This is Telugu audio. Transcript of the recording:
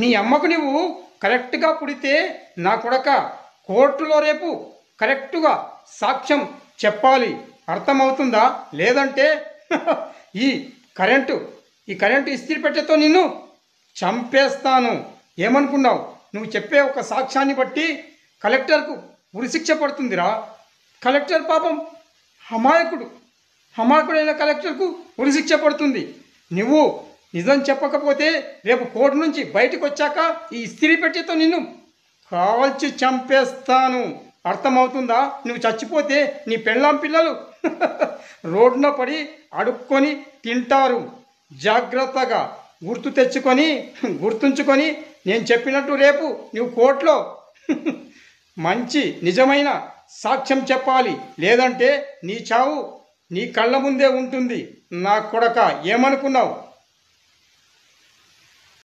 నీ అమ్మకు నువ్వు కరెక్ట్గా పుడితే నా కొడక కోర్టులో రేపు కరెక్టుగా సాక్ష్యం చెప్పాలి, అర్థమవుతుందా? లేదంటే ఈ కరెంటు ఇస్త్రీ పెట్టెతో నిన్ను చంపేస్తాను. ఏమనుకున్నావు? నువ్వు చెప్పే ఒక సాక్ష్యాన్ని బట్టి కలెక్టర్కు ఉరిశిక్ష పడుతుందిరా. కలెక్టర్ పాపం అమాయకుడైన కలెక్టర్కు ఉరిశిక్ష పడుతుంది. నువ్వు నిజం చెప్పకపోతే రేపు కోర్టు నుంచి బయటకు వచ్చాక ఈ ఇస్త్రీ పెట్టెతో నిన్ను కాల్చి చంపేస్తాను, అర్థమవుతుందా? నువ్వు చచ్చిపోతే నీ పెళ్ళాం పిల్లలు రోడ్డున పడి అడుక్కొని తింటారు. జాగ్రత్తగా గుర్తుంచుకొని నేను చెప్పినట్టు రేపు నువ్వు కోర్టులో మంచి నిజమైన సాక్ష్యం చెప్పాలి, లేదంటే నీ చావు నీ కళ్ళ ముందే ఉంటుంది. నా కొడక, ఏమనుకున్నావు?